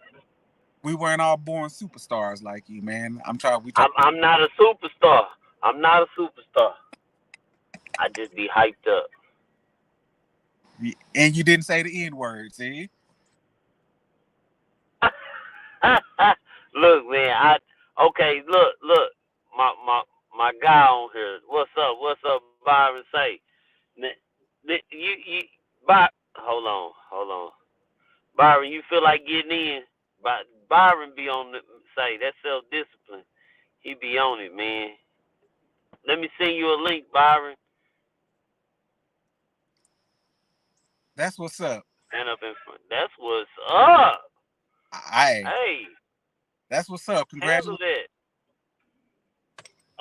we weren't all born superstars like you, man. I'm trying. We try. I'm not a superstar. I'm not a superstar. I just be hyped up. And you didn't say the N word, see? Look, man, okay, look, my guy on here. What's up? What's up, Byron? Say, you, By, hold on. Byron, you feel like getting in? Byron be on the say that's self discipline. He be on it, man. Let me send you a link, Byron. That's what's up. Stand up in front. That's what's up. I Hey, that's what's up. handle Congratulations. that.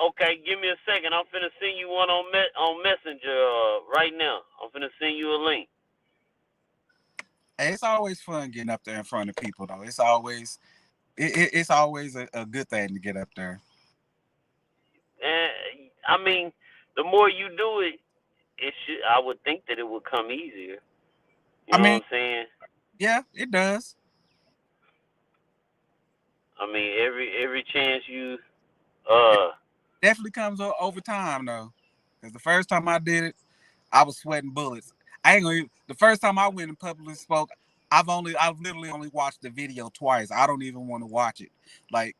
Okay, give me a second. I'm finna send you one on Messenger right now. I'm finna send you a link. Hey, it's always fun getting up there in front of people, though. It's always a good thing to get up there. And I mean, the more you do it, it should. I would think that it would come easier. You I know what mean, I'm saying? yeah, it does. I mean, every chance you It uh definitely comes over time, though. Because the first time I did it, I was sweating bullets. I ain't gonna. The first time I went and publicly spoke, I've literally only watched the video twice. I don't even want to watch it. Like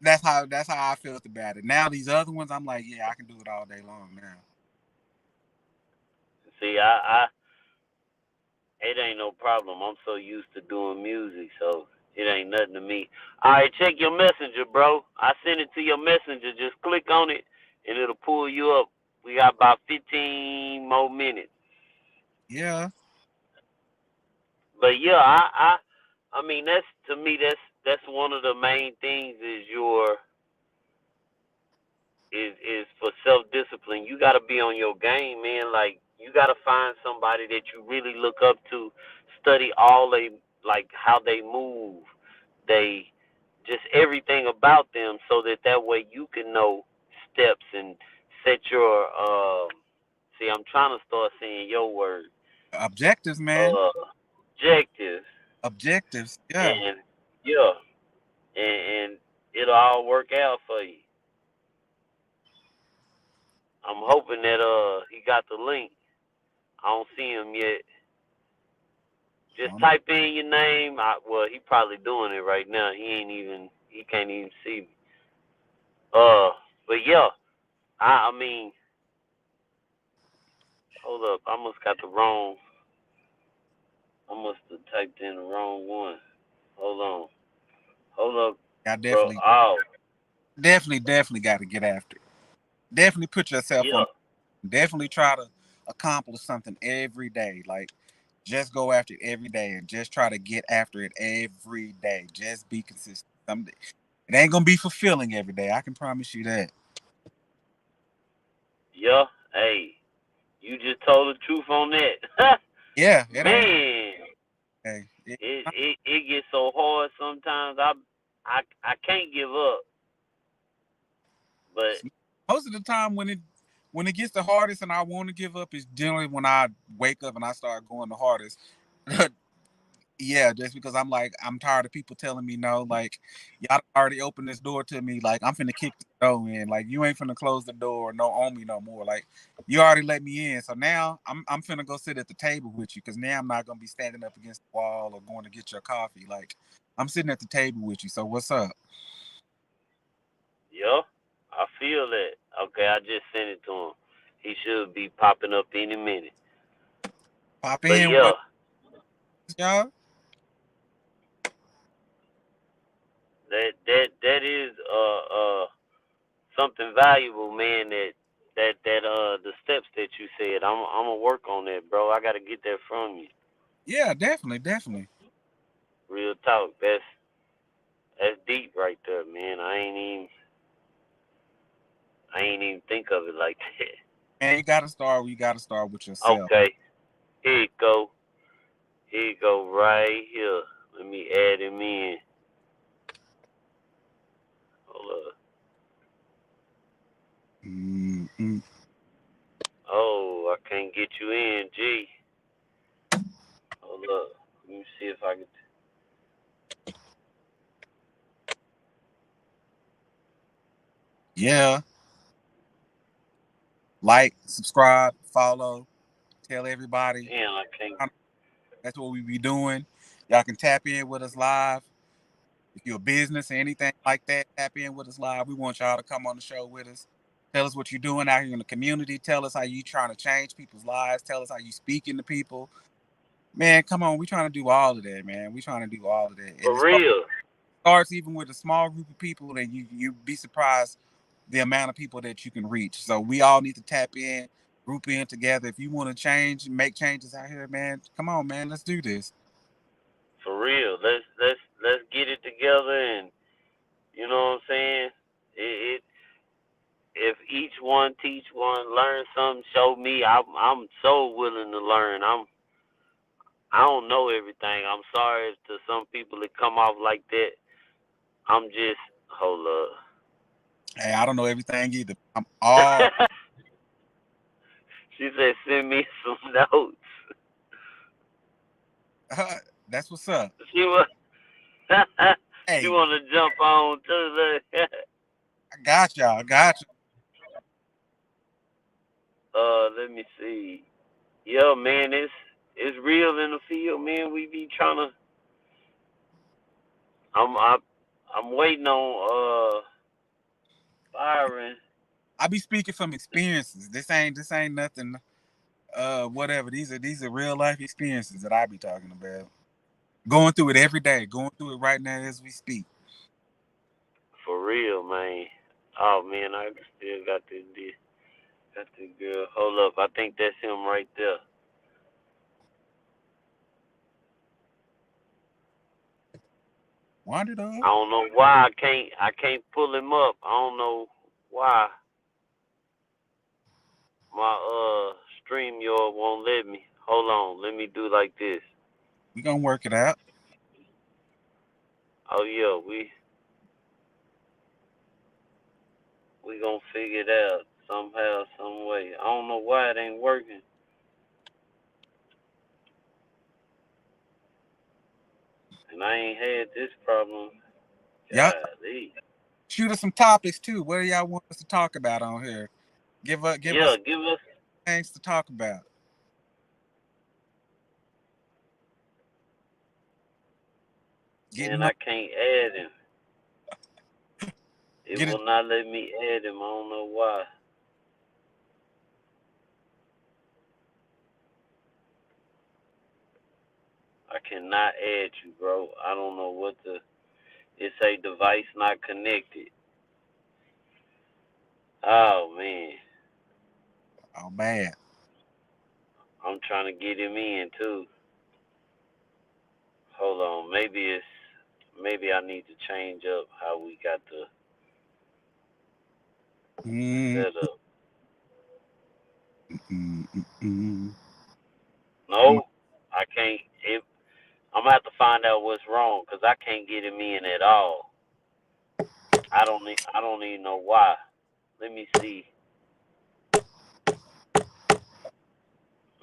that's how I felt about it. Now these other ones, I'm like, yeah, I can do it all day long now. see, I it ain't no problem. I'm so used to doing music, so it ain't nothing to me. All right, check your messenger, bro. I sent it to your messenger. Just click on it, and it'll pull you up. We got about 15 more minutes. Yeah, But yeah, I mean, that's to me, that's one of the main things is is for self discipline. You got to be on your game, man. Like you got to find somebody that you really look up to. Study all they like how they move, they just everything about them, so that way you can know steps and set your See, I'm trying to start saying your word. objectives, man. Uh, Objectives Objectives. Yeah, and yeah, and it'll all work out for you. I'm hoping that he got the link. I don't see him yet. Just um, type in your name. Well, he probably doing it right now. He can't even see me. But yeah, I mean, hold up. I must got the wrong. I must have typed in the wrong one. Hold on. Hold up, I bro. definitely, Oh, definitely got to get after it. Definitely put yourself yeah, on. Definitely try to accomplish something every day. Like just go after it every day and just try to get after it every day. Just be consistent. Someday it ain't gonna be fulfilling every day. I can promise you that. yeah. Hey, you just told the truth on that. Yeah, it ain't. Man, Hey, it gets so hard sometimes. I can't give up, but most of the time when it gets the hardest and I want to give up is generally when I wake up and I start going the hardest. Yeah, just because I'm like I'm tired of people telling me no. Like y'all already opened this door to me. Like I'm finna kick the door in. Like you ain't finna close the door no on me no more. Like you already let me in. So now I'm finna go sit at the table with you because now I'm not gonna be standing up against the wall or going to get your coffee. Like I'm sitting at the table with you. So what's up? yeah, I feel that. Okay, I just sent it to him. He should be popping up any minute. Pop But in with yeah, us, y'all. that is something valuable, man. That the steps that you said. I'm gonna work on that, bro. I gotta get that from you. Yeah, definitely, definitely. Real talk. That's deep right there, man. I ain't even think of it like that. And you gotta start with yourself. Okay, here you go. Here you go, right here. Let me add him in. Hold up. Mm-mm. Oh, I can't get you in. Gee. Hold up. Let me see if I can. Yeah, like, subscribe, follow, tell everybody. Damn, I can't. That's what we be doing. Y'all can tap in with us live. If you're a business or anything like that, tap in with us live. We want y'all to come on the show with us. Tell us what you're doing out here in the community. Tell us how you trying to change people's lives. Tell us how you speaking to people. Man, come on, we trying to do all of that, man. We trying to do all of that, and For real. starts even with a small group of people, and you'd be surprised the amount of people that you can reach. So we all need to tap in, group in together. If you want to change, make changes out here, man. Come on, man, let's do this. For real. Let's get it together, and you know what I'm saying? It if each one teach one, learn something, show me. I'm so willing to learn. I don't know everything. I'm sorry to some people that come off like that. I'm just hold up. Hey, I don't know everything either. I'm all. She said send me some notes. That's what's up. She was she Hey, want to jump on too. I got y'all. I got you. Let me see. Yeah, man, it's real in the field, man. We be trying to. I'm I, I'm waiting on Byron. I be speaking from experiences. This ain't nothing. Whatever. These are real life experiences that I be talking about. Going through it every day. Going through it right now as we speak. For real, man. Oh man, I still got this girl. Hold up, I think that's him right there. Wandered I up. don't know why I can't pull him up. I don't know why my stream yard won't let me. Hold on, let me do like this. We gonna work it out. Oh yeah, we gonna figure it out somehow, some way. I don't know why it ain't working, and I ain't had this problem. Y'all Golly. shoot us some topics too. What do y'all want us to talk about on here? Give Yeah, us give us. things to talk about. Man, Getting I can't add him. It get it. will not let me add him. I don't know why. I cannot add you, bro. I don't know what the. It say device not connected. Oh man, Oh man. I'm trying to get him in too. Hold on, maybe I need to change up how we got the Mm, setup. mm, mm, mm. No, I can't. I'm gonna have to find out what's wrong because I can't get him in at all. I don't even know why. Let me see,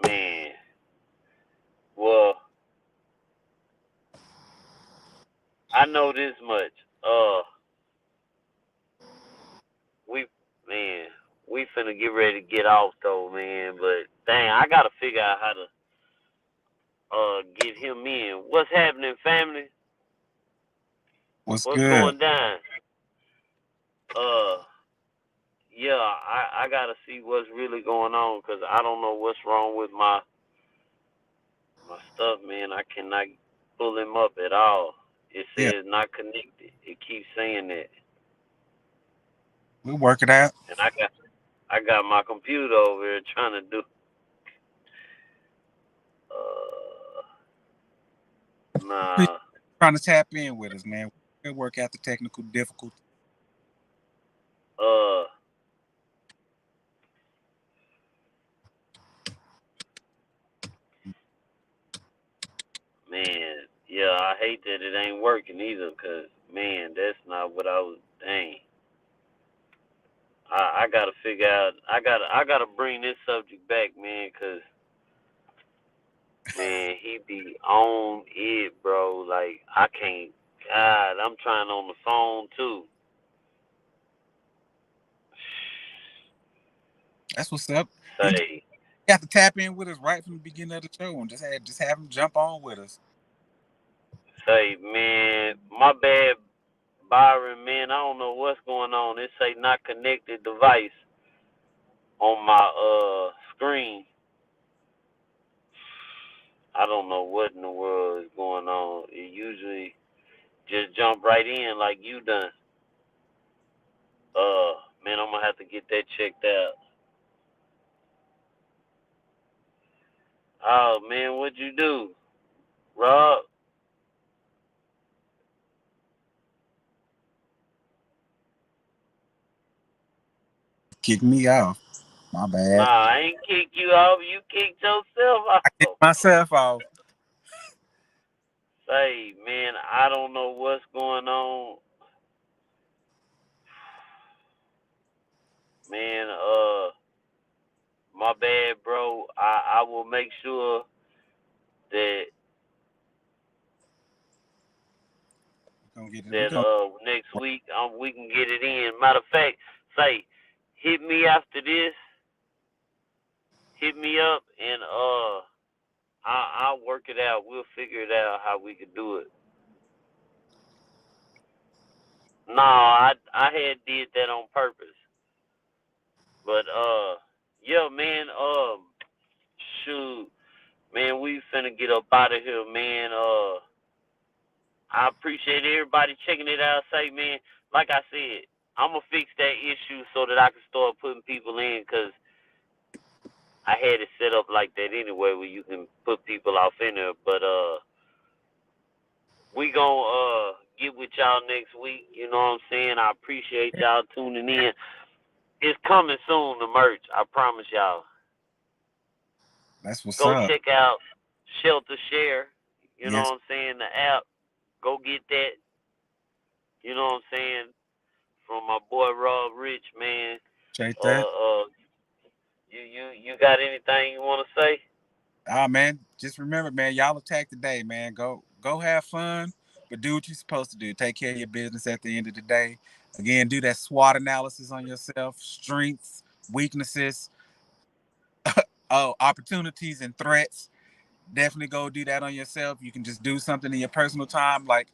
man. Well, I know this much. We man, we finna get ready to get off though, man. But dang, I gotta figure out how to get him in. What's happening, family? What's What's good? going down? Uh, yeah, I gotta see what's really going on because I don't know what's wrong with my stuff, man. I cannot pull him up at all. It Yeah, says not connected. It keeps saying that, we'll work it out. and I got my computer over here trying to do. Uh, Appreciate nah. you trying to tap in with us, man. We'll work out the technical difficulty. Uh, man, yeah, I hate that it ain't working either, cause man, that's not what I was. Dang, I gotta figure out. I gotta bring this subject back, man, cause man, he be on it, bro. Like I can't. God, I'm trying on the phone too. That's what's up. You Say, have to tap in with us right from the beginning of the show and just have them jump on with us. man, my bad, Byron, man. I don't know what's going on. It say not connected device on my screen. I don't know what in the world is going on. It usually just jump right in like you done. Man, I'm gonna have to get that checked out. Oh man, what'd you do, Rob? Kick me off. My bad. Nah, I ain't kicked you off. You kicked yourself I kicked off. myself off. Say, man, I don't know what's going on. Man, my bad, bro. I will make sure that We're gonna get it. We're that gonna next week we can get it in. Matter of fact, say, hit me after this. Hit me up and I'll work it out. We'll figure it out how we could do it. No, I had did that on purpose. But yeah, man, shoot, man, we finna get up out of here, man. I appreciate everybody checking it out. Say, man, like I said, I'm gonna fix that issue so that I can start putting people in, cause I had it set up like that anyway, where you can put people off in there. But we gonna get with y'all next week. You know what I'm saying? I appreciate y'all tuning in. It's coming soon, the merch. I promise y'all. That's what's Go up. check out Shelter Share. You know Yes, what I'm saying? The app. Go get that. You know what I'm saying? From my boy Rob Rich, man. appreciate Uh, that. uh, you got anything you want to say? Ah, man, just remember, man, y'all attack today, man. Go have fun, but do what you're supposed to do. Take care of your business at the end of the day. Again, do that SWOT analysis on yourself, strengths, weaknesses, opportunities and threats. Definitely go do that on yourself. You can just do something in your personal time. Like,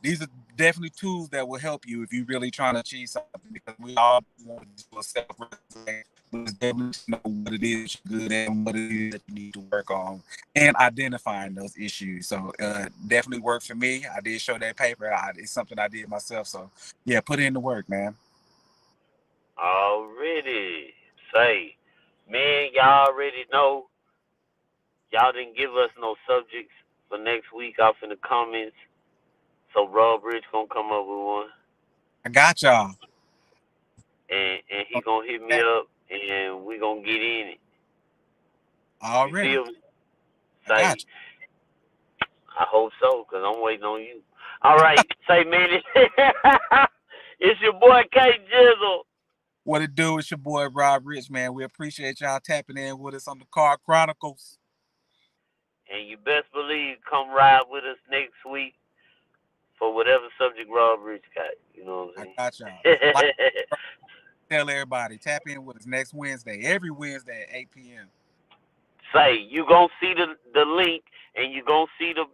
these are definitely tools that will help you if you're really trying to achieve something, because we all want to do a self resume, but it's definitely to know what it is you're good at and what it is that you need to work on and identifying those issues. So definitely worked for me. I did show that paper. It's something I did myself. So yeah, put in the work, man. Already. Say, man, y'all already know. Y'all didn't give us no subjects for next week off in the comments. So Rob Rich gonna come up with one, I got y'all. and he gonna hit me up, and we gonna get in it. You Already. feel me? I got Say, I hope so, cause I'm waiting on you. All right, say, man, it's your boy K Jizzle, you. What it do? It's your boy Rob Rich, man. We appreciate y'all tapping in with us on the Car Chronicles. and you best believe come ride with us next week for whatever subject Rob Rich got. You know what I I'm got y'all. Like, saying? tell everybody, tap in with us next Wednesday, every Wednesday at 8 p.m. Say you gonna see the link and you gonna see the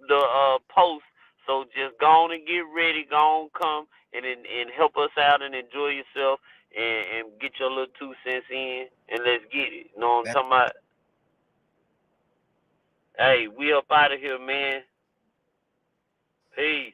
post. So just go on and get ready. Go on, come and help us out and enjoy yourself and get your little 2 cents in and let's get it. You know what I'm That talking about? Hey, we up out of here, man. Peace.